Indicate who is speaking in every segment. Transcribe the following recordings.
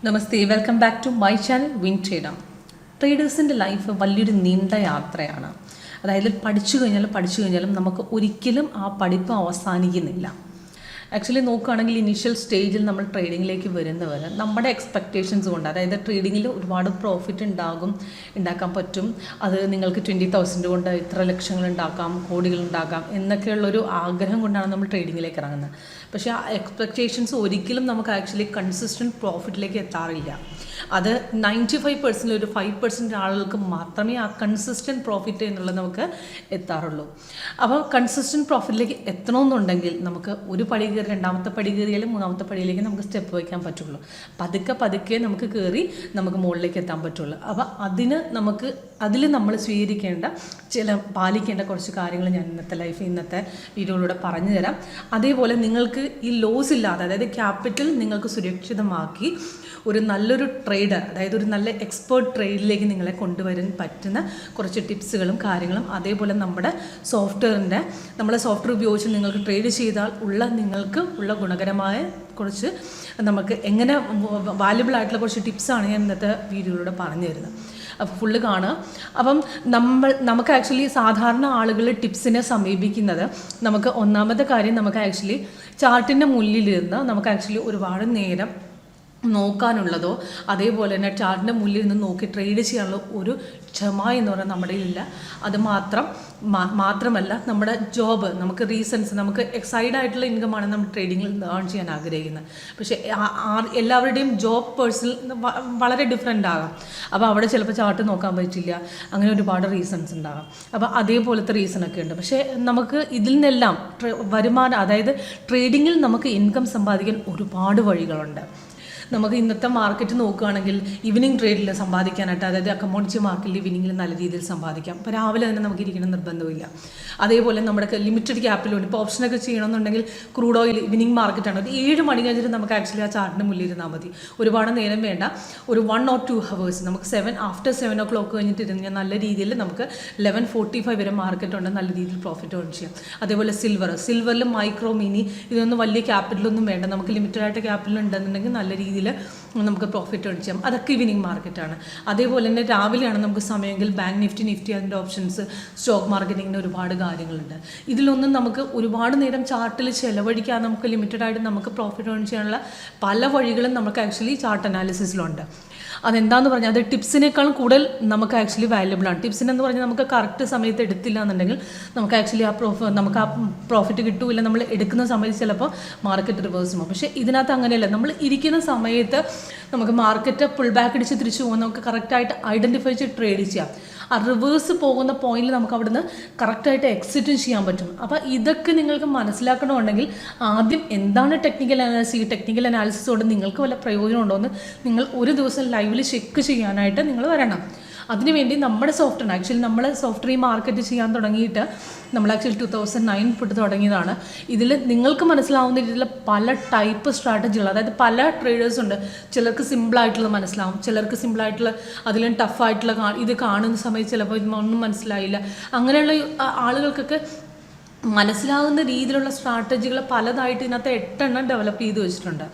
Speaker 1: Namaste, welcome back to my channel WinTrader. ട്രേഡേഴ്സിൻ്റെ life വലിയൊരു നീണ്ട യാത്രയാണ്. അതായത് പഠിച്ചു കഴിഞ്ഞാലും നമുക്ക് ഒരിക്കലും ആ പഠിപ്പ് അവസാനിക്കുന്നില്ല. ആക്ച്വലി നോക്കുകയാണെങ്കിൽ ഇനീഷ്യൽ സ്റ്റേജിൽ നമ്മൾ ട്രേഡിങ്ങിലേക്ക് വരുന്നവർ നമ്മുടെ എക്സ്പെക്റ്റേഷൻസ് കൊണ്ട്, അതായത് ട്രേഡിങ്ങിൽ ഒരുപാട് പ്രോഫിറ്റ് ഉണ്ടാക്കാൻ പറ്റും, അത് നിങ്ങൾക്ക് 20,000 കൊണ്ട് ഇത്ര ലക്ഷങ്ങൾ ഉണ്ടാക്കാം, കോടികൾ ഉണ്ടാക്കാം എന്നൊക്കെയുള്ളൊരു ആഗ്രഹം കൊണ്ടാണ് നമ്മൾ ട്രേഡിങ്ങിലേക്ക് ഇറങ്ങുന്നത്. പക്ഷേ ആ എക്സ്പെക്റ്റേഷൻസ് ഒരിക്കലും നമുക്ക് ആക്ച്വലി കൺസിസ്റ്റൻറ്റ് പ്രോഫിറ്റിലേക്ക് എത്താറില്ല. അത് 95% ഒരു 5% ആളുകൾക്ക് മാത്രമേ ആ കൺസിസ്റ്റൻറ്റ് പ്രോഫിറ്റ് എന്നുള്ളത് നമുക്ക് എത്താറുള്ളൂ. അപ്പോൾ കൺസിസ്റ്റൻറ്റ് പ്രോഫിറ്റിലേക്ക് എത്തണമെന്നുണ്ടെങ്കിൽ നമുക്ക് ഒരു പടി കയറി രണ്ടാമത്തെ പടി കയറിയാലും മൂന്നാമത്തെ പടിയിലേക്ക് നമുക്ക് സ്റ്റെപ്പ് വയ്ക്കാൻ പറ്റുള്ളൂ. പതുക്കെ നമുക്ക് കയറി നമുക്ക് മുകളിലേക്ക് എത്താൻ പറ്റുള്ളൂ. അപ്പോൾ അതിൽ നമ്മൾ സ്വീകരിക്കേണ്ട പാലിക്കേണ്ട കുറച്ച് കാര്യങ്ങൾ ഞാൻ ഇന്നത്തെ വീഡിയോയിലൂടെ പറഞ്ഞു തരാം. അതേപോലെ നിങ്ങൾക്ക് ഈ ലോസ് ഇല്ലാതെ, അതായത് ക്യാപിറ്റൽ നിങ്ങൾക്ക് സുരക്ഷിതമാക്കി ഒരു നല്ലൊരു ട്രേഡർ, അതായത് ഒരു നല്ല എക്സ്പേർട്ട് ട്രേഡിലേക്ക് നിങ്ങളെ കൊണ്ടുവരാൻ പറ്റുന്ന കുറച്ച് ടിപ്സുകളും കാര്യങ്ങളും, അതേപോലെ നമ്മുടെ സോഫ്റ്റ്വെയർ ഉപയോഗിച്ച് നിങ്ങൾക്ക് ട്രേഡ് ചെയ്താൽ നിങ്ങൾക്ക് ഉള്ള ഗുണകരമായ കുറച്ച് നമുക്ക് എങ്ങനെ വാല്യുബിൾ ആയിട്ടുള്ള കുറച്ച് ടിപ്സാണ് ഞാൻ ഇന്നത്തെ വീഡിയോയിലൂടെ പറഞ്ഞു തരുന്നത്. അപ്പോൾ ഫുള്ള് കാണുക. അപ്പം നമുക്ക് ആക്ച്വലി സാധാരണ ആളുകൾ ടിപ്സിനെ സമീപിക്കുന്നത്, നമുക്ക് ഒന്നാമത്തെ കാര്യം, നമുക്ക് ആക്ച്വലി ചാർട്ടിൻ്റെ മുന്നിലിരുന്ന് നമുക്ക് ആക്ച്വലി ഒരുപാട് നേരം നോക്കാനുള്ളതോ അതേപോലെ തന്നെ ചാർട്ടിൻ്റെ മുന്നിൽ നിന്ന് നോക്കി ട്രേഡ് ചെയ്യാനുള്ള ഒരു ക്ഷമ എന്ന് പറയുന്നത് നമ്മുടെ ഇല്ല. അത് മാത്രമല്ല നമ്മുടെ ജോബ്, നമുക്ക് റീസൺസ്, നമുക്ക് എക്സൈഡ് ഇൻകമാണ് നമ്മൾ ട്രേഡിങ്ങിൽ ഏൺ ചെയ്യാൻ ആഗ്രഹിക്കുന്നത്. പക്ഷേ എല്ലാവരുടെയും ജോബ് പേഴ്സണൽ വളരെ ഡിഫറെൻ്റ് ആകാം. അപ്പോൾ അവിടെ ചിലപ്പോൾ ചാർട്ട് നോക്കാൻ പറ്റില്ല, അങ്ങനെ ഒരുപാട് റീസൺസ് ഉണ്ടാകാം. അപ്പോൾ അതേപോലത്തെ റീസണൊക്കെ ഉണ്ട്. പക്ഷേ നമുക്ക് ഇതിൽ നിന്നെല്ലാം വരുമാനം, അതായത് ട്രേഡിങ്ങിൽ നമുക്ക് ഇൻകം സമ്പാദിക്കാൻ ഒരുപാട് വഴികളുണ്ട്. നമുക്ക് ഇന്നത്തെ മാർക്കറ്റ് നോക്കുകയാണെങ്കിൽ ഈവനിങ് ട്രേഡിൽ സമ്പാദിക്കാനായിട്ട്, അതായത് കമ്മോഡിറ്റി മാർക്കറ്റിൽ ഈവനിങ്ങിൽ നല്ല രീതിയിൽ സമ്പാദിക്കാം. ഇപ്പോൾ രാവിലെ തന്നെ നമുക്ക് ഇരിക്കണം നിർബന്ധമില്ല. അതേപോലെ നമ്മുടെ ലിമിറ്റഡ് ക്യാപിറ്റലുണ്ട്. ഇപ്പോൾ ഓപ്ഷനൊക്കെ ചെയ്യണമെന്നുണ്ടെങ്കിൽ ക്രൂഡ് ഓയിൽ ഈവനിങ് മാർക്കറ്റാണ്, ഒരു 7 മണി കഴിഞ്ഞിട്ട് നമുക്ക് ആക്ച്വലി ആ ചാർട്ടിന് മുന്നിൽ ഇരുന്നാൽ മതി. ഒരുപാട് നേരം വേണ്ട, ഒരു 1 or 2 hours നമുക്ക് ആഫ്റ്റർ 7 o'clock കഴിഞ്ഞിട്ട് ഇരുന്ന് നല്ല രീതിയിൽ നമുക്ക് 11:45 വരെ മാർക്കറ്റുണ്ട്, നല്ല രീതിയിൽ പ്രോഫിറ്റ് ഏൺ ചെയ്യാം. അതേപോലെ സിൽവറിൽ മൈക്രോ മിനി ഇതൊന്നും വലിയ ക്യാപിറ്റലൊന്നും വേണ്ട, നമുക്ക് ലിമിറ്റഡ് ആയിട്ട് ക്യാപിറ്റൽ ഉണ്ടെന്നുണ്ടെങ്കിൽ നല്ല രീതിയിൽ നമുക്ക് പ്രോഫിറ്റ് ഏൺ ചെയ്യാം. അതൊക്കെ ഈവനിങ് മാർക്കറ്റാണ്. അതേപോലെ തന്നെ രാവിലെയാണ് നമുക്ക് സമയമെങ്കിൽ ബാങ്ക് നിഫ്റ്റി അതിൻ്റെ ഓപ്ഷൻസ്, സ്റ്റോക്ക് മാർക്കറ്റിങ്ങിന് ഒരുപാട് കാര്യങ്ങളുണ്ട്. ഇതിലൊന്നും നമുക്ക് ഒരുപാട് നേരം ചാർട്ടിൽ ചിലവഴിക്കാൻ, നമുക്ക് ലിമിറ്റഡ് ആയിട്ട് നമുക്ക് പ്രോഫിറ്റ് ഏൺ ചെയ്യാനുള്ള പല വഴികളും നമുക്ക് ആക്ച്വലി ചാർട്ട് അനാലിസിസിലുണ്ട്. അതെന്താണെന്ന് പറഞ്ഞാൽ അത് ടിപ്സിനേക്കാളും കൂടുതൽ നമുക്ക് ആക്ച്വലി വാല്യുബിൾ ആണ്. ടിപ്സിനെന്ന് പറഞ്ഞാൽ നമുക്ക് കറക്റ്റ് സമയത്ത് എടുത്തില്ല എന്നുണ്ടെങ്കിൽ നമുക്ക് ആക്ച്വലി നമുക്ക് ആ പ്രോഫിറ്റ് കിട്ടൂല. നമ്മൾ എടുക്കുന്ന സമയത്ത് ചിലപ്പോൾ മാർക്കറ്റ് റിവേഴ്സ് പോകും. പക്ഷേ ഇതിനകത്ത് അങ്ങനെയല്ല. നമ്മൾ ഇരിക്കുന്ന സമയത്ത് നമുക്ക് മാർക്കറ്റ് പുൾ ബാക്ക് അടിച്ച് തിരിച്ചു പോകും, നമുക്ക് കറക്റ്റായിട്ട് ഐഡൻറ്റിഫൈ ചെയ്ത് ട്രേഡ് ചെയ്യാം. ആ റിവേഴ്സ് പോകുന്ന പോയിന്റിൽ നമുക്ക് അവിടുന്ന് കറക്റ്റായിട്ട് എക്സിറ്റും ചെയ്യാൻ പറ്റും. അപ്പോൾ ഇതൊക്കെ നിങ്ങൾക്ക് മനസ്സിലാക്കണമെന്നുണ്ടെങ്കിൽ ആദ്യം എന്താണ് ടെക്നിക്കൽ അനാലിസിസ്, ഈ ടെക്നിക്കൽ അനാലിസിസ് കൊണ്ട് നിങ്ങൾക്ക് വല്ല പ്രയോജനം ഉണ്ടോ എന്ന് നിങ്ങൾ ഒരു ദിവസം ലൈവിൽ ചെക്ക് ചെയ്യാനായിട്ട് നിങ്ങൾ വരണം. അതിനുവേണ്ടി നമ്മുടെ സോഫ്റ്റ്വെയർ, ആക്ച്വലി നമ്മൾ സോഫ്റ്റ്വെയർ മാർക്കറ്റ് ചെയ്യാൻ തുടങ്ങിയിട്ട് നമ്മൾ ആക്ച്വലി 2009 തൊട്ട് തുടങ്ങിയതാണ്. ഇതിൽ നിങ്ങൾക്ക് മനസ്സിലാവുന്ന രീതിയിലുള്ള പല ടൈപ്പ് സ്ട്രാറ്റജികൾ, അതായത് പല ട്രേഡേഴ്സ് ഉണ്ട്. ചിലർക്ക് സിമ്പിളായിട്ടുള്ളത് മനസ്സിലാവും, ചിലർക്ക് സിമ്പിളായിട്ടുള്ള അതിലും ടഫായിട്ടുള്ള ഇത് കാണുന്ന സമയത്ത് ചിലപ്പോൾ ഒന്നും മനസ്സിലായില്ല. അങ്ങനെയുള്ള ആളുകൾക്കൊക്കെ മനസ്സിലാകുന്ന രീതിയിലുള്ള സ്ട്രാറ്റജികൾ പലതായിട്ട് ഇതിനകത്ത് 8 എണ്ണം ഡെവലപ്പ് ചെയ്ത് വെച്ചിട്ടുണ്ട്.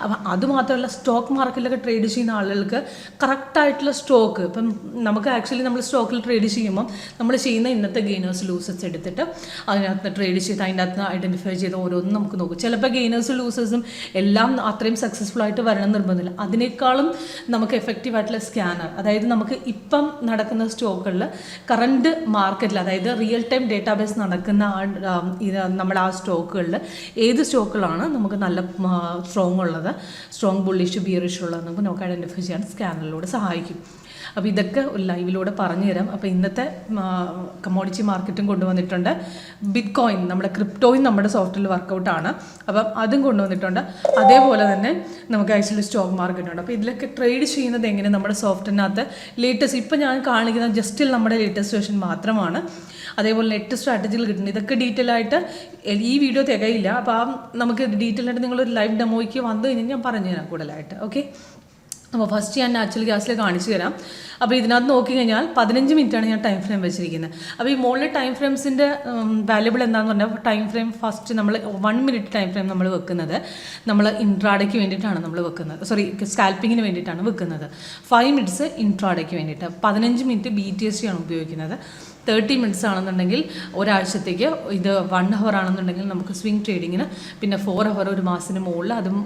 Speaker 1: അപ്പം അതുമാത്രമല്ല, സ്റ്റോക്ക് മാർക്കറ്റിലൊക്കെ ട്രേഡ് ചെയ്യുന്ന ആളുകൾക്ക് കറക്റ്റായിട്ടുള്ള സ്റ്റോക്ക്, ഇപ്പം നമുക്ക് ആക്ച്വലി നമ്മൾ സ്റ്റോക്കിൽ ട്രേഡ് ചെയ്യുമ്പം നമ്മൾ ചെയ്യുന്ന ഇന്നത്തെ ഗെയിനേഴ്സ് ലൂസേഴ്സ് എടുത്തിട്ട് അതിനകത്ത് ട്രേഡ് ചെയ്ത് അതിൻ്റെ അകത്ത് ഐഡൻറ്റിഫൈ ചെയ്ത് ഓരോന്നും നമുക്ക് നോക്കും. ചിലപ്പോൾ ഗെയിനേഴ്സും ലൂസേഴ്സും എല്ലാം അത്രയും സക്സസ്ഫുൾ ആയിട്ട് വരണം നിർബന്ധമില്ല. അതിനേക്കാളും നമുക്ക് എഫക്റ്റീവായിട്ടുള്ള സ്കാനർ, അതായത് നമുക്ക് ഇപ്പം നടക്കുന്ന സ്റ്റോക്കുകളിൽ കറണ്ട് മാർക്കറ്റിൽ, അതായത് റിയൽ ടൈം ഡേറ്റാബേസ് നടക്കുന്ന നമ്മുടെ ആ സ്റ്റോക്കുകളിൽ ഏത് സ്റ്റോക്കുകളാണ് നമുക്ക് നല്ല സ്ട്രോങ് ഉള്ളത്, സ്ട്രോങ് ബുള്ളിഷ് ബിയറിഷ് ഉള്ളത് നമുക്ക് നമുക്ക് ഐഡൻറ്റിഫൈ ചെയ്യാൻ സ്കാനറിലൂടെ സഹായിക്കും. അപ്പോൾ ഇതൊക്കെ ഒരു ലൈവിലൂടെ പറഞ്ഞു തരാം. അപ്പോൾ ഇന്നത്തെ കമ്മോഡിറ്റി മാർക്കറ്റും കൊണ്ടുവന്നിട്ടുണ്ട്. ബിറ്റ്കോയിൻ, നമ്മുടെ ക്രിപ്റ്റോയും നമ്മുടെ സോഫ്റ്റ്വെയറിൽ വർക്കൗട്ടാണ്. അപ്പം അതും കൊണ്ടുവന്നിട്ടുണ്ട്. അതേപോലെ തന്നെ നമുക്ക് ആക്ച്വലി സ്റ്റോക്ക് മാർക്കറ്റുണ്ട്. അപ്പോൾ ഇതിലൊക്കെ ട്രേഡ് ചെയ്യുന്നത് എങ്ങനെ നമ്മുടെ സോഫ്റ്റ്വെയറിനകത്ത് ലേറ്റസ്റ്റ്, ഇപ്പം ഞാൻ കാണിക്കുന്ന ജസ്റ്റിൽ നമ്മുടെ ലേറ്റസ്റ്റ് വേർഷൻ മാത്രമാണ്. അതേപോലെ 8 സ്ട്രാറ്റജികൾ കിട്ടുന്നുണ്ട്. ഇതൊക്കെ ഡീറ്റെയിൽ ആയിട്ട് ഈ വീഡിയോ തികയില്ല. അപ്പോൾ നമുക്ക് ഡീറ്റെയിൽ ആയിട്ട് നിങ്ങളൊരു ലൈവ് ഡെമോയ്ക്ക് വന്നു കഴിഞ്ഞാൽ ഞാൻ പറഞ്ഞു തരാം കൂടുതലായിട്ട്. ഓക്കെ, അപ്പോൾ ഫസ്റ്റ് ഞാൻ നാച്ചുറൽ ഗ്യാസിൽ കാണിച്ചു തരാം. അപ്പോൾ ഇതിനകത്ത് നോക്കിക്കഴിഞ്ഞാൽ 15 മിനിറ്റാണ് ഞാൻ ടൈം ഫ്രെയിം വെച്ചിരിക്കുന്നത്. അപ്പോൾ ഈ മുകളിൽ ടൈം ഫ്രെയിംസിൻ്റെ വാല്യുബിൾ എന്താണെന്ന് പറഞ്ഞാൽ ടൈം ഫ്രെയിം ഫസ്റ്റ് നമ്മൾ 1 മിനിറ്റ് ടൈം ഫ്രെയിം നമ്മൾ വെക്കുന്നത് നമ്മൾ ഇൻട്രാഡേക്ക് വേണ്ടിയിട്ടാണ് നമ്മൾ വെക്കുന്നത്, സ്കാൽപ്പിങ്ങിന് വേണ്ടിയിട്ടാണ് വെക്കുന്നത്. 5 മിനിറ്റ്സ് ഇൻട്രാഡേക്ക് വേണ്ടിയിട്ട്, 15 മിനിറ്റ് BTC ആണ് ഉപയോഗിക്കുന്നത്. 30 മിനിറ്റ്സ് ആണെന്നുണ്ടെങ്കിൽ ഒരാഴ്ചത്തേക്ക്, ഇത് 1 ഹവർ ആണെന്നുണ്ടെങ്കിൽ നമുക്ക് സ്വിംഗ് ട്രേഡിങ്ങിന്, പിന്നെ 4 ഹവർ ഒരു മാസത്തിന് മുകളിൽ, അതും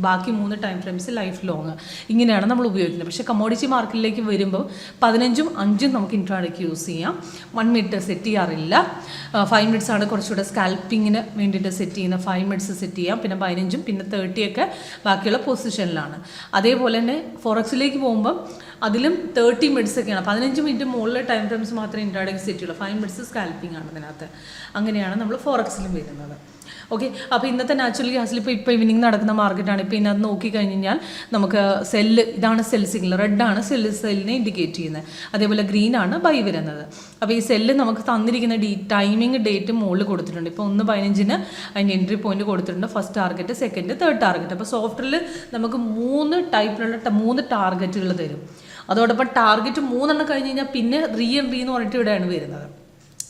Speaker 1: ബാക്കി 3 ടൈം ഫ്രെയിംസ് ലൈഫ് ലോങ്, ഇങ്ങനെയാണ് നമ്മൾ ഉപയോഗിക്കുന്നത്. പക്ഷേ കമ്മോഡിറ്റി മാർക്കറ്റിലേക്ക് വരുമ്പോൾ 15ഉം 5ഉം നമുക്ക് ഇൻട്രാഡേക്ക് യൂസ് ചെയ്യാം. 1 മിനിറ്റ് സെറ്റ് ചെയ്യാറില്ല. 5 മിനിറ്റ്സ് ആണ് കുറച്ചുകൂടെ സ്കാൽപ്പിങ്ങിന് വേണ്ടിയിട്ട് സെറ്റ് ചെയ്യുന്ന, 5 മിനിറ്റ്സ് സെറ്റ് ചെയ്യാം. പിന്നെ 15ഉം പിന്നെ 30ഒക്കെ ബാക്കിയുള്ള പൊസിഷനിലാണ്. അതേപോലെ തന്നെ ഫോറക്സിലേക്ക് പോകുമ്പോൾ അതിലും 30 മിനിറ്റ്സ് ഒക്കെയാണ്. 15 മിനിറ്റ് മുകളിൽ ടൈം ഫ്രെയിംസ് മാത്രമേ ഇൻട്രാഡേക്ക് സെറ്റ് ചെയ്യുള്ളൂ. 5 മിനിറ്റ്സ് സ്കാൽപ്പിംഗ് ആണ് ഇതിനകത്ത്. അങ്ങനെയാണ് നമ്മൾ ഫോറക്സിലും വരുന്നത്. ഓക്കെ, അപ്പോൾ ഇന്നത്തെ നാച്ചുറൽ ഗ്യാസിൽ ഇപ്പോൾ ഈവനിങ് നടക്കുന്ന മാർക്കറ്റാണ്. ഇപ്പോൾ ഇതിനകത്ത് നോക്കിക്കഴിഞ്ഞാൽ നമുക്ക് സെല്ല്, ഇതാണ് സെൽ സിഗ്നൽ, റെഡാണ് സെല്ലിനെ ഇൻഡിക്കേറ്റ് ചെയ്യുന്നത്. അതേപോലെ ഗ്രീനാണ് ബൈ വരുന്നത്. അപ്പോൾ ഈ സെല്ല് നമുക്ക് തന്നിരിക്കുന്ന ടൈമിംഗ് ഡേറ്റ് മുകളിൽ കൊടുത്തിട്ടുണ്ട്. ഇപ്പോൾ 1/15 അതിൻ്റെ എൻട്രി പോയിന്റ് കൊടുത്തിട്ടുണ്ട്. First target, second, third target. അപ്പോൾ സോഫ്റ്റ്വെയറിൽ നമുക്ക് 3 ടൈപ്പിലുള്ള 3 ടാർഗറ്റുകൾ തരും. അതോടൊപ്പം ടാർഗറ്റ് 3 കഴിഞ്ഞ് കഴിഞ്ഞാൽ പിന്നെ റീ എന്ന് പറഞ്ഞിട്ട് ഇവിടെയാണ് വരുന്നത്.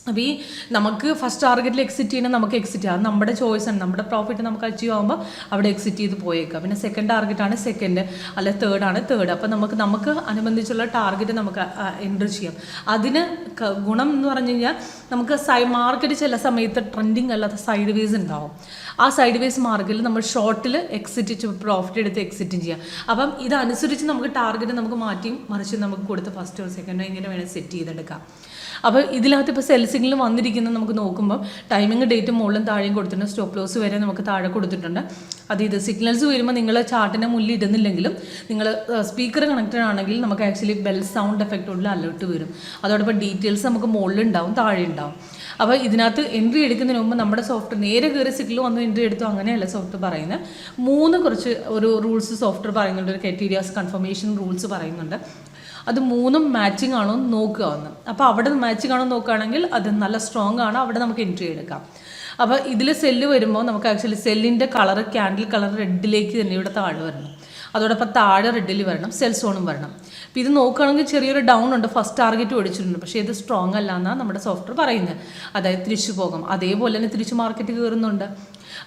Speaker 1: അപ്പോൾ ഈ നമുക്ക് ഫസ്റ്റ് ടാർഗറ്റിൽ എക്സിറ്റ് ചെയ്യണം, നമുക്ക് എക്സിറ്റ് ചെയ്യാം, അത് നമ്മുടെ ചോയ്സാണ്. നമ്മുടെ പ്രോഫിറ്റ് നമുക്ക് അച്ചീവ് ആകുമ്പോൾ അവിടെ എക്സിറ്റ് ചെയ്ത് പോയേക്കാം. പിന്നെ സെക്കൻഡ് ടാർഗറ്റാണ് സെക്കൻഡ്, അല്ലെ തേർഡാണ് തേർഡ്. അപ്പോൾ നമുക്ക് അനുബന്ധിച്ചുള്ള ടാർഗറ്റ് നമുക്ക് എൻട്രി ചെയ്യാം. അതിന് ഗുണം എന്ന് പറഞ്ഞു കഴിഞ്ഞാൽ നമുക്ക് മാർക്കറ്റ് ചില സമയത്ത് ട്രെൻഡിങ് അല്ലാത്ത സൈഡ് വേസ് ഉണ്ടാവും. ആ സൈഡ് വേസ് മാർക്കറ്റിൽ നമ്മൾ ഷോർട്ടിൽ എക്സിറ്റ് പ്രോഫിറ്റ് എടുത്ത് എക്സിറ്റും ചെയ്യാം. അപ്പം ഇതനുസരിച്ച് നമുക്ക് ടാർഗറ്റ് നമുക്ക് മാറ്റിയും മറിച്ച് നമുക്ക് കൊടുത്ത് ഫസ്റ്റോ സെക്കൻഡോ ഇങ്ങനെ വേണേൽ സെറ്റ് ചെയ്തെടുക്കാം. അപ്പോൾ ഇതിനകത്ത് ഇപ്പോൾ സെൽ സിഗ്നൽ വന്നിരിക്കുന്നത് നമുക്ക് നോക്കുമ്പോൾ ടൈമിംഗ് ഡേറ്റ് മുകളിലും താഴെയും കൊടുത്തിട്ടുണ്ട്. സ്റ്റോപ്പ് ലോസ് വരെ നമുക്ക് താഴെ കൊടുത്തിട്ടുണ്ട്. ഇത് സിഗ്നൽസ് വരുമ്പോൾ നിങ്ങൾ ചാർട്ടിനെ മുന്നിൽ ഇടുന്നില്ലെങ്കിലും നിങ്ങൾ സ്പീക്കർ കണക്റ്റഡ് ആണെങ്കിൽ നമുക്ക് ആക്ച്വലി ബെൽ സൗണ്ട് എഫക്റ്റോടുള്ള അലേർട്ട് വരും. അതോടൊപ്പം ഡീറ്റെയിൽസ് നമുക്ക് മുകളിലുണ്ടാവും, താഴെ ഉണ്ടാവും. അപ്പോൾ ഇതിനകത്ത് എൻട്രി എടുക്കുന്നതിന് മുമ്പ് നമ്മുടെ സോഫ്റ്റ്വെയർ നേരെ കയറി സിഗ്നൽ വന്ന് എൻട്രി എടുത്തു, അങ്ങനെയല്ല സോഫ്റ്റ്വെയർ പറയുന്നത്. 3 കുറച്ച് ഒരു റൂൾസ് സോഫ്റ്റ്വെയർ പറയുന്നുണ്ട്, ഒരു ക്രൈറ്റീരിയാസ് കൺഫർമേഷൻ റൂൾസ് പറയുന്നുണ്ട്. അത് 3ഉം മാച്ചിങ് ആണോ എന്ന് നോക്കുക ഒന്ന്. അപ്പോൾ അവിടെ മാച്ചിങ് ആണോ നോക്കുകയാണെങ്കിൽ അത് നല്ല സ്ട്രോങ് ആണ്, അവിടെ നമുക്ക് എൻട്രി എടുക്കാം. അപ്പോൾ ഇതിൽ സെല്ല് വരുമ്പോൾ നമുക്ക് ആക്ച്വലി സെല്ലിൻ്റെ കളർ ക്യാൻഡിൽ കളർ റെഡിലേക്ക് തന്നെ ഇവിടെ താഴെ വരണം. അതോടൊപ്പം താഴെ റെഡിൽ വരണം, സെൽ സോണും വരണം. അപ്പോൾ ഇത് നോക്കുകയാണെങ്കിൽ ചെറിയൊരു ഡൗൺ ഉണ്ട്, ഫസ്റ്റ് ടാർഗറ്റ് ഒടിച്ചിട്ടുണ്ട്. പക്ഷേ ഇത് സ്ട്രോങ് അല്ല എന്നാണ് നമ്മുടെ സോഫ്റ്റ്വെയർ പറയുന്നത്. അതായത് തിരിച്ചു പോകാം. അതേപോലെ തന്നെ തിരിച്ച് മാർക്കറ്റ് കയറുന്നുണ്ട്.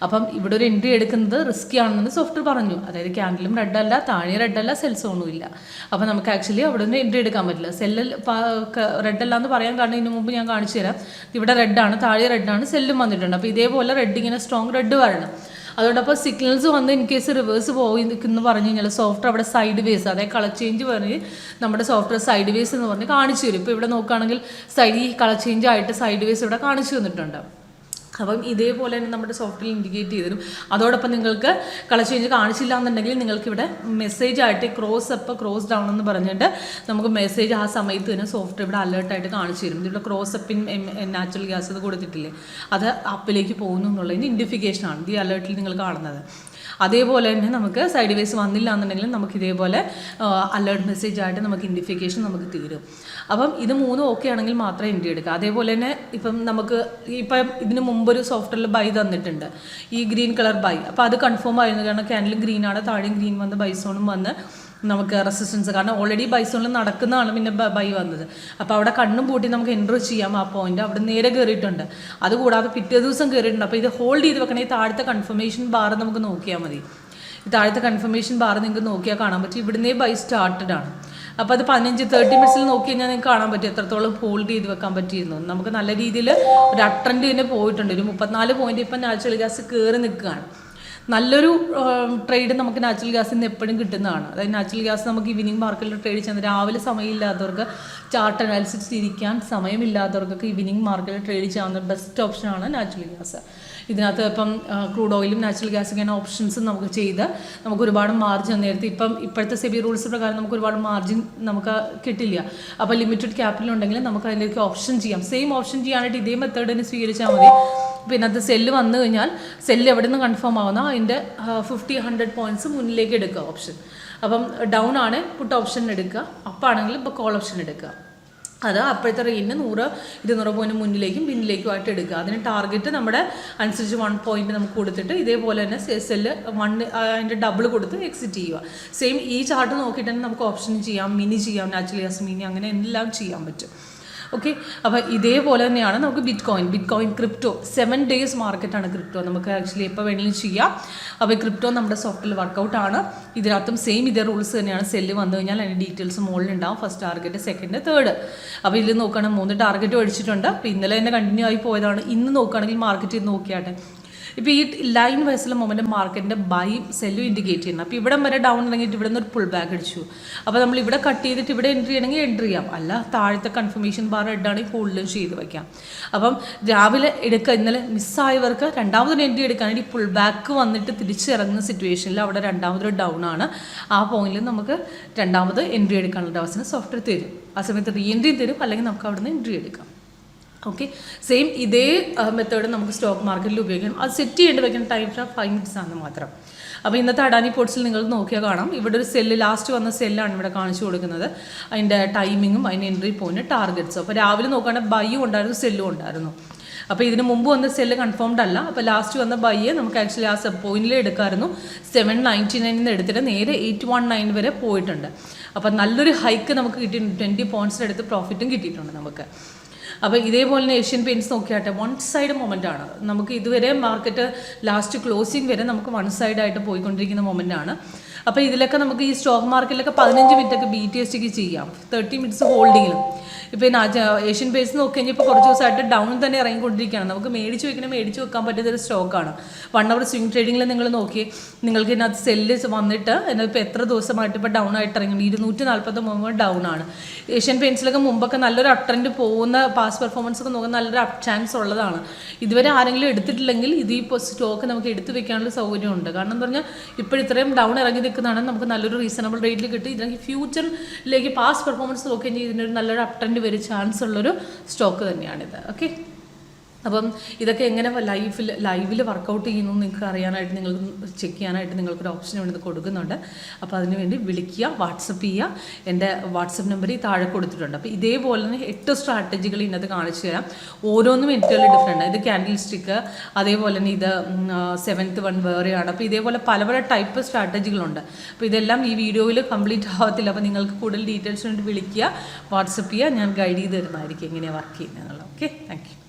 Speaker 1: അപ്പം ഇവിടെ ഒരു എൻട്രി എടുക്കുന്നത് റിസ്കി ആണെന്ന് സോഫ്റ്റ്വെയർ പറഞ്ഞു. അതായത് ക്യാൻഡിലും റെഡല്ല, താഴെ റെഡല്ല, സെൽ സോണും ഇല്ല. അപ്പോൾ നമുക്ക് ആക്ച്വലി അവിടെ നിന്ന് എൻട്രി എടുക്കാൻ പറ്റില്ല. സെല്ലിൽ റെഡല്ല എന്ന് പറയാൻ കാരണം ഇതിന് മുമ്പ് ഞാൻ കാണിച്ചു തരാം. ഇവിടെ റെഡാണ്, താഴെ റെഡാണ്, സെല്ലും വന്നിട്ടുണ്ട്. അപ്പോൾ ഇതേപോലെ റെഡ് ഇങ്ങനെ സ്ട്രോങ് റെഡ് വരണം. അതോടൊപ്പം സിഗ്നൽസ് വന്ന് ഇൻ കേസ് റിവേഴ്സ് പോയി എന്ന് പറഞ്ഞു കഴിഞ്ഞാൽ സോഫ്റ്റ്വെയർ അവിടെ സൈഡ് വേസ്, അതായത് കളർ ചേഞ്ച് പറഞ്ഞ് നമ്മുടെ സോഫ്റ്റ്വെയർ സൈഡ് വേസ് എന്ന് പറഞ്ഞ് കാണിച്ചു തരും. ഇപ്പോൾ ഇവിടെ നോക്കുകയാണെങ്കിൽ ഈ കളർ ചേഞ്ച് ആയിട്ട് സൈഡ് വേസ് ഇവിടെ കാണിച്ചു തന്നിട്ടുണ്ട്. അപ്പം ഇതേപോലെ തന്നെ നമ്മുടെ സോഫ്റ്റ്വെയർ ഇൻഡിക്കേറ്റ് ചെയ്ത് തരും. അതോടൊപ്പം നിങ്ങൾക്ക് കളർ ചേഞ്ച് കാണിച്ചില്ല എന്നുണ്ടെങ്കിൽ നിങ്ങൾക്കിവിടെ മെസ്സേജ് ആയിട്ട് ക്രോസ് അപ്പ് ക്രോസ് ഡൗൺ എന്ന് പറഞ്ഞിട്ട് നമുക്ക് മെസ്സേജ് ആ സമയത്ത് തന്നെ സോഫ്റ്റ്വെയർ ഇവിടെ അലേർട്ടായിട്ട് കാണിച്ചു തരും. ഇവിടെ ക്രോസ് അപ്പിൻ നാച്ചുറൽ ഗ്യാസ് അത് കൊടുത്തിട്ടില്ലേ, അത് അപ്പിലേക്ക് പോകുന്നു എന്നുള്ളതിന് ഇൻഡിഫിക്കേഷനാണ് ഈ അലേർട്ടിൽ നിങ്ങൾ കാണുന്നത്. അതേപോലെ തന്നെ നമുക്ക് സൈഡ് വേസ് വന്നില്ല എന്നുണ്ടെങ്കിൽ നമുക്ക് ഇതേപോലെ അലേർട്ട് മെസ്സേജ് ആയിട്ട് നമുക്ക് ഇൻഡിഫിക്കേഷൻ നമുക്ക് തീരും. അപ്പം ഇത് 3 ഓക്കെ ആണെങ്കിൽ മാത്രമേ എൻട്രി എടുക്കുക. അതേപോലെ തന്നെ ഇപ്പം ഇതിന് മുമ്പൊരു സോഫ്റ്റ്വെയറിൽ ബൈ തന്നിട്ടുണ്ട്, ഈ ഗ്രീൻ കളർ ബൈ. അപ്പോൾ അത് കൺഫേം ആയിരുന്നു, കാരണം ക്യാൻഡിലും ഗ്രീനാണ്, താഴെയും ഗ്രീൻ വന്ന് ബൈസോണും വന്ന് നമുക്ക് റെസിസ്റ്റൻസ്, കാരണം ഓൾറെഡി ബൈസോണിൽ നടക്കുന്നതാണ് പിന്നെ ബൈ വന്നത്. അപ്പോൾ അവിടെ കണ്ണും പൂട്ടി നമുക്ക് എൻട്രി ചെയ്യാം. ആ പോയിന്റ് അവിടെ നേരെ കയറിയിട്ടുണ്ട്. അതുകൂടാതെ പിറ്റേ ദിവസം കയറിയിട്ടുണ്ട്. അപ്പോൾ ഇത് ഹോൾഡ് ചെയ്ത് വെക്കണേ. താഴത്തെ കൺഫർമേഷൻ ബാർ നമുക്ക് നോക്കിയാൽ മതി. ഈ താഴത്തെ കൺഫർമേഷൻ ബാർ നിങ്ങൾക്ക് നോക്കിയാൽ കാണാൻ പറ്റും. ഇവിടുന്നേ ബൈ സ്റ്റാർട്ടഡ് ആണ്. അപ്പോൾ അത് 15-30 മിനിറ്റ്സിൽ നോക്കി കഴിഞ്ഞാൽ നിങ്ങൾക്ക് കാണാൻ പറ്റും എത്രത്തോളം ഹോൾഡ് ചെയ്ത് വെക്കാൻ പറ്റിയിരുന്നു. നമുക്ക് നല്ല രീതിയിൽ ഒരു അപ് ട്രെൻഡ് തന്നെ പോയിട്ടുണ്ട്. ഒരു 34 പോയിന്റ് ഇപ്പം നാച്ചുറൽ ഗ്യാസ് കയറി നിൽക്കുകയാണ്. നല്ലൊരു ട്രേഡ് നമുക്ക് നാച്ചുറൽ ഗ്യാസിൽ നിന്ന് എപ്പോഴും കിട്ടുന്നതാണ്. അതായത് നാച്ചുറൽ ഗ്യാസ് നമുക്ക് ഈവനിങ് മാർക്കറ്റിൽ ട്രേഡ് ചെയ്യുന്നത്, രാവിലെ സമയമില്ലാത്തവർക്ക്, ചാർട്ട് അനാലിസിസ് ഇരിക്കാൻ സമയമില്ലാത്തവർക്കൊക്കെ ഈവനിങ് മാർക്കറ്റിൽ ട്രേഡ് ചെയ്യാവുന്ന ബെസ്റ്റ് ഓപ്ഷനാണ് നാച്ചുറൽ ഗ്യാസ്. ഇതിനകത്ത് ഇപ്പം ക്രൂഡ് ഓയിലും നാച്ചുറൽ ഗ്യാസും ഇങ്ങനെ ഓപ്ഷൻസും നമുക്ക് ചെയ്ത് നമുക്ക് ഒരുപാട് മാർജിൻ, നേരത്തെ ഇപ്പോഴത്തെ സെബി റൂൾസ് പ്രകാരം നമുക്ക് ഒരുപാട് മാർജിൻ നമുക്ക് കിട്ടില്ല. അപ്പോൾ ലിമിറ്റഡ് ക്യാപിറ്റൽ ഉണ്ടെങ്കിൽ നമുക്ക് അതിലേക്ക് ഓപ്ഷൻ ചെയ്യാം. സെയിം ഓപ്ഷൻ ചെയ്യാനായിട്ട് ഇതേ മെത്തേഡ് തന്നെ സ്വീകരിച്ചാൽ മതി. പിന്നെ അത് സെല്ല് വന്നു കഴിഞ്ഞാൽ സെല്ല് എവിടെ നിന്ന് കൺഫേം ആവുന്ന അതിൻ്റെ 50-100 പോയിൻറ്റ്സ് മുന്നിലേക്ക് എടുക്കുക ഓപ്ഷൻ. അപ്പം ഡൗൺ ആണ് പുട്ട് ഓപ്ഷൻ എടുക്കുക, അപ്പാണെങ്കിൽ ഇപ്പോൾ കോൾ ഓപ്ഷൻ എടുക്കുക. അത് അപ്പോഴത്തെ റേറ്റിന് 100-200 പോയിന്റ് മുന്നിലേക്കും പിന്നിലേക്കുമായിട്ട് എടുക്കുക. അതിന് ടാർഗറ്റ് നമ്മുടെ അനുസരിച്ച് 1 പോയിന്റ് നമുക്ക് കൊടുത്തിട്ട് ഇതേപോലെ തന്നെ സെല്ല് 1 അതിൻ്റെ ഡബിൾ കൊടുത്ത് എക്സിറ്റ് ചെയ്യുക. സെയിം ഈ ചാർട്ട് നോക്കിയിട്ട് തന്നെ നമുക്ക് ഓപ്ഷൻ ചെയ്യാം, മിനി ചെയ്യാം, നാച്ചുറൽ മിനി, അങ്ങനെ എല്ലാം ചെയ്യാൻ പറ്റും. ഓക്കെ, അപ്പോൾ ഇതേപോലെ തന്നെയാണ് നമുക്ക് ബിറ്റ് കോയിൻ ക്രിപ്റ്റോ 7 days മാർക്കറ്റാണ് ക്രിപ്റ്റോ. നമുക്ക് ആക്ച്വലി എപ്പോൾ വേണമെങ്കിലും ചെയ്യാം. അപ്പോൾ ക്രിപ്റ്റോ നമ്മുടെ സോഫ്റ്റിൽ വർക്കൗട്ടാണ്. ഇതിനകത്തും സെയിം ഇതേ റൂൾസ് തന്നെയാണ്. സെല്ല് വന്നു കഴിഞ്ഞാൽ അതിൻ്റെ ഡീറ്റെയിൽസ് മുകളിലുണ്ടാവും. First target, second, third. അപ്പോൾ ഇതിൽ നോക്കുകയാണെങ്കിൽ 3 ടാർഗറ്റ് അടിച്ചിട്ടുണ്ട്. അപ്പോൾ ഇന്നലെ തന്നെ കണ്ടിന്യൂ ആയി പോയതാണ്. ഇന്ന് നോക്കുകയാണെങ്കിൽ മാർക്കറ്റ് ചെയ്ത് നോക്കിയാട്ടെ. ഇപ്പോൾ ഈ ലൈൻ വൈസിലെ മൊമെൻറ്റ് മാർക്കറ്റിൻ്റെ ബൈയും സെല്ലും ഇൻഡിക്കേറ്റ് ചെയ്യണം. അപ്പോൾ ഇവിടെ വരെ ഡൗൺ ഇറങ്ങിയിട്ട് ഇവിടെ നിന്ന് ഒരു പുൾ ബാക്ക് അടിച്ചു. അപ്പോൾ നമ്മൾ ഇവിടെ കട്ട് ചെയ്തിട്ട് ഇവിടെ എൻട്രി ചെയ്യണമെങ്കിൽ എൻട്രി ചെയ്യാം, അല്ല താഴത്തെ കൺഫർമേഷൻ ബാർ ഇടാണെങ്കിൽ ഹോൾഡും ചെയ്ത് വയ്ക്കാം. അപ്പം രാവിലെ എടുക്കുക, ഇന്നലെ മിസ്സായവർക്ക് രണ്ടാമതൊരു എൻട്രി എടുക്കാനായിട്ട് പുൾ ബാക്ക് വന്നിട്ട് തിരിച്ചിറങ്ങുന്ന സിറ്റുവേഷനിൽ അവിടെ രണ്ടാമതൊരു ഡൗൺ ആണ്. ആ പോയിന്റിൽ നമുക്ക് രണ്ടാമത് എൻട്രി എടുക്കാനുള്ള അവസരം സോഫ്റ്റ്വെയർ തരും. ആ സമയത്ത് റീ എൻട്രി തരും, അല്ലെങ്കിൽ നമുക്ക് അവിടെ നിന്ന് എൻട്രി എടുക്കാം. ഓക്കെ, സെയിം ഇതേ മെത്തേഡ് നമുക്ക് സ്റ്റോക്ക് മാർക്കറ്റിൽ ഉപയോഗിക്കാം. അത് സെറ്റ് ചെയ്യേണ്ടി വയ്ക്കുന്ന ടൈം ഫ്രെയിം 5 minutes ആണ് മാത്രം. അപ്പോൾ ഇന്നത്തെ അഡാനി പോർട്സിൽ നിങ്ങൾക്ക് നോക്കിയാൽ കാണാം, ഇവിടെ ഒരു സെല്ല് ലാസ്റ്റ് വന്ന സെല്ലാണ് ഇവിടെ കാണിച്ചു കൊടുക്കുന്നത്. അതിൻ്റെ ടൈമിങ്ങും അതിൻ്റെ എൻട്രി പോയിന്റ് ടാർഗറ്റ്സും. അപ്പോൾ രാവിലെ നോക്കുകയാണെങ്കിൽ ബൈയും ഉണ്ടായിരുന്നു, സെല്ലും ഉണ്ടായിരുന്നു. അപ്പോൾ ഇതിന് മുമ്പ് വന്ന സെല്ല് കൺഫേംഡ് അല്ല. അപ്പോൾ ലാസ്റ്റ് വന്ന ബൈയെ നമുക്ക് ആക്ച്വലി ആ സബ് പോയിന്റിൽ എടുക്കാമായിരുന്നു. 799 എടുത്തിട്ട് നേരെ 819 വരെ പോയിട്ടുണ്ട്. അപ്പോൾ നല്ലൊരു ഹൈക്ക് നമുക്ക് കിട്ടിയിട്ടുണ്ട്. 20 points അടുത്ത് പ്രോഫിറ്റും കിട്ടിയിട്ടുണ്ട് നമുക്ക്. അപ്പോൾ ഇതേപോലെ തന്നെ ഏഷ്യൻ പെയിൻറ്റ്സ് നോക്കിയാട്ടെ, 1 side മൊമെൻ്റ് ആണ്. നമുക്ക് ഇതുവരെ മാർക്കറ്റ് ലാസ്റ്റ് ക്ലോസിംഗ് വരെ നമുക്ക് 1 side പോയിക്കൊണ്ടിരിക്കുന്ന മൊമെൻ്റ് ആണ്. അപ്പോൾ ഇതിലൊക്കെ നമുക്ക് ഈ സ്റ്റോക്ക് മാർക്കറ്റിലൊക്കെ 15 minute BTSക്ക് ചെയ്യാം, 30 minutes ഹോൾഡിങ്ങിലും. ഇപ്പോൾ ഏഷ്യൻ പെയിൻറ്റ്സ് നോക്കി കഴിഞ്ഞാൽ ഇപ്പോൾ കുറച്ച് ദിവസമായിട്ട് ഡൗൺ തന്നെ ഇറങ്ങിക്കൊണ്ടിരിക്കുകയാണ്. നമുക്ക് മേടിച്ച് വെക്കാൻ പറ്റുന്നൊരു സ്റ്റോക്കാണ്. 1 hour സ്വിംഗ് ട്രേഡിങ്ങിൽ നിങ്ങൾ നോക്കി, നിങ്ങൾക്ക് ഇതിനകത്ത് സെല്ല് വന്നിട്ട് ഇതിപ്പോൾ എത്ര ദിവസമായിട്ട് ഇപ്പോൾ ഡൗൺ ആയിട്ട് ഇറങ്ങി 249 ഡൗൺ ആണ്. ഏഷ്യൻ പെയിൻറ്റ്സിലൊക്കെ മുമ്പൊക്കെ നല്ലൊരു അപ് ട്രെൻഡ് പോകുന്ന പാസ്റ്റ് പെർഫോമൻസ് ഒക്കെ നോക്കാൻ നല്ലൊരു അപ് ചാൻസ് ഉള്ളതാണ്. ഇതുവരെ ആരെങ്കിലും എടുത്തിട്ടില്ലെങ്കിൽ ഇതിപ്പോൾ സ്റ്റോക്ക് നമുക്ക് എടുത്തു വെക്കാനുള്ള സൗകര്യമുണ്ട്. കാരണം എന്ന് പറഞ്ഞാൽ ഇപ്പോൾ ഇത്രയും ഡൗൺ ഇറങ്ങി നിൽക്കുന്നതാണ്, നമുക്ക് നല്ലൊരു റീസണബിൾ റേറ്റിൽ കിട്ടി. ഇതിലേക്ക് ഫ്യൂച്ചറിലേക്ക് പാസ്റ്റ് പെർഫോമൻസ് നോക്കി കഴിഞ്ഞാൽ ഇതിനൊരു നല്ലൊരു അപ് ട്രെൻഡ് വരെ ചാൻസ് ഉള്ളൊരു സ്റ്റോക്ക് തന്നെയാണിത്. ഓക്കെ, അപ്പം ഇതൊക്കെ എങ്ങനെ ലൈവിൽ വർക്കൗട്ട് ചെയ്യുന്നു നിങ്ങൾക്ക് അറിയാനായിട്ട്, നിങ്ങൾക്ക് ചെക്ക് ചെയ്യാനായിട്ട് നിങ്ങൾക്കൊരു ഓപ്ഷൻ ഇവിടെ നിന്ന് കൊടുക്കുന്നുണ്ട്. അപ്പോൾ അതിനുവേണ്ടി വിളിക്കുക, വാട്സപ്പ് ചെയ്യുക. എൻ്റെ വാട്സപ്പ് നമ്പർ താഴെ കൊടുത്തിട്ടുണ്ട്. അപ്പോൾ ഇതേപോലെ തന്നെ 8 സ്ട്രാറ്റജികൾ ഇന്നത്തെ കാണിച്ചു തരാം. ഓരോന്നും എൻറ്റുകൾ ഡിഫറെൻ്റ്. ഇത് ക്യാൻഡിൽ സ്റ്റിക്ക്, അതേപോലെ തന്നെ ഇത് 7th one വേറെയാണ്. അപ്പോൾ ഇതേപോലെ പല ടൈപ്പ് സ്ട്രാറ്റജികളുണ്ട്. അപ്പോൾ ഇതെല്ലാം ഈ വീഡിയോയിൽ കംപ്ലീറ്റ് ആവത്തില്ല. അപ്പോൾ നിങ്ങൾക്ക് കൂടുതൽ ഡീറ്റെയിൽസ് വേണ്ടി വിളിക്കുക, വാട്സപ്പ് ചെയ്യുക. ഞാൻ ഗൈഡ് ചെയ്ത് തരുന്നതായിരിക്കും എങ്ങനെയാണ് വർക്ക് ചെയ്യുന്നത് എന്നുള്ളത്. Okay, thank you.